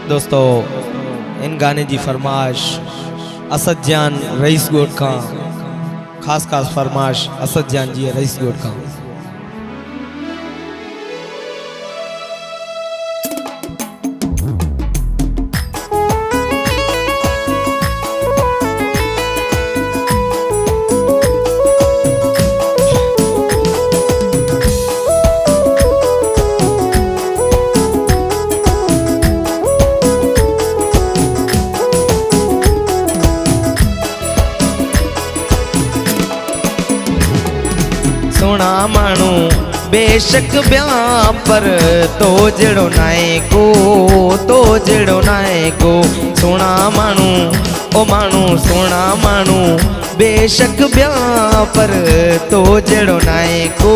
दोस्तों इन गाने की फरमाश असद जान रईस गोट का खास खास फरमाश असद जान जी रईस गोट का। सोना मानू बेशक ब्याह पर तो जड़ो नाए को, तो जड़ो नाए को। सोना मानू ओ मानू सोना मानू बेशक ब्याह पर तो जड़ो नाए को,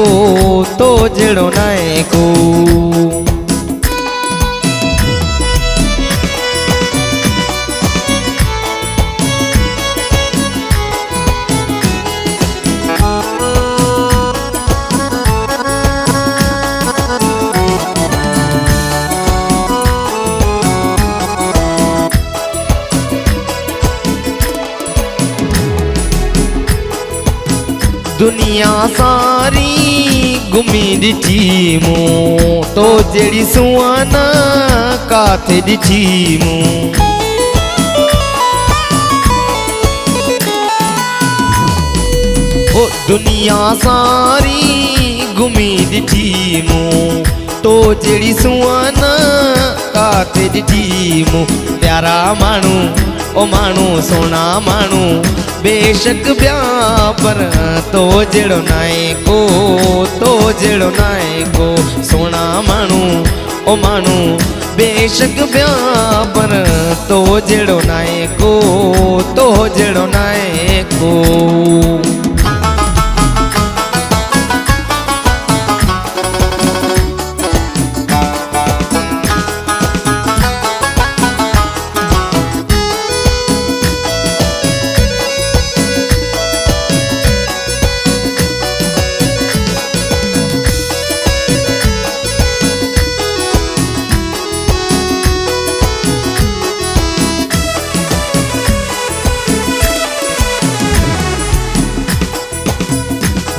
तो जड़ो नाए को। दुनिया सारी घुमी ॾिठी मूं तो जड़ी सुहाना काथे ॾिठी मूं। ओ दुनिया सारी घुमी ॾिठी मूं तो जड़ी सुहाना काथे ॾिठी मूं। प्यारा मानू ओ मानू सोना मानू बेशक ब्याह पर तो जड़ो नाए को, तो जड़ो नाए को। सोना मानू ओ मानू बेशक ब्याह पर तो जड़ो नाए को, तो जड़ो नाए को।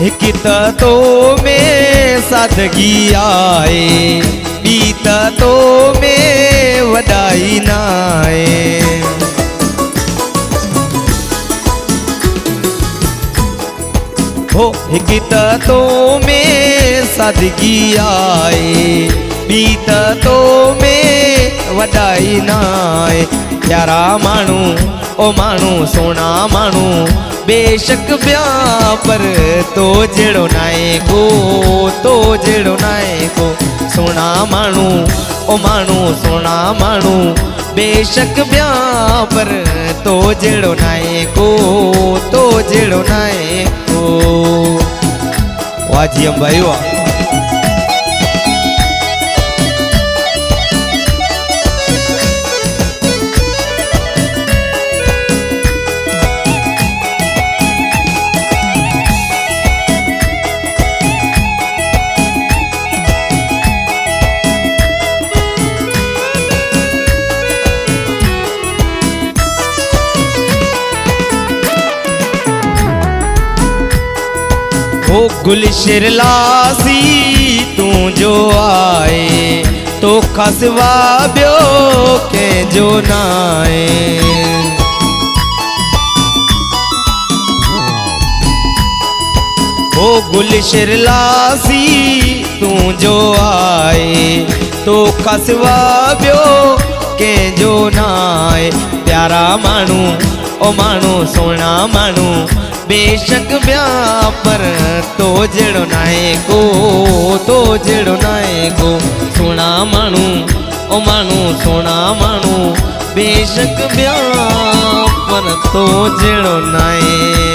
एक तो में सादगी आए, बीत तो में वडाई नाए। हो एक तो में सादगी आए, बीत तो में वडाई नाए। प्यारा मानू ओ मानू सोना मानू बेशक ब्याह पर तो जड़ो नाए को, तो जड़ो नाए को। सोना मानू ओ मानू सोना मानू बेशक ब्याह पर तो जड़ो नाए को, तो जड़ो नाए को। वाह जी हम भाई वाह। ओ गुलशर लासी तू जो आए तो खसवा ब्यो के जो नाए। ओ गुलशर लासी तू जो आए तो खसवा ब्यो के जो नाए। प्यारा मानू ओ मानू सोना मानू बेशक ब्याह पर तो जड़ो नाए को, तो जड़ो नाए को। सोना मानू ओ मानू सोना मानू बेशक ब्याह पर तो जड़ो नाए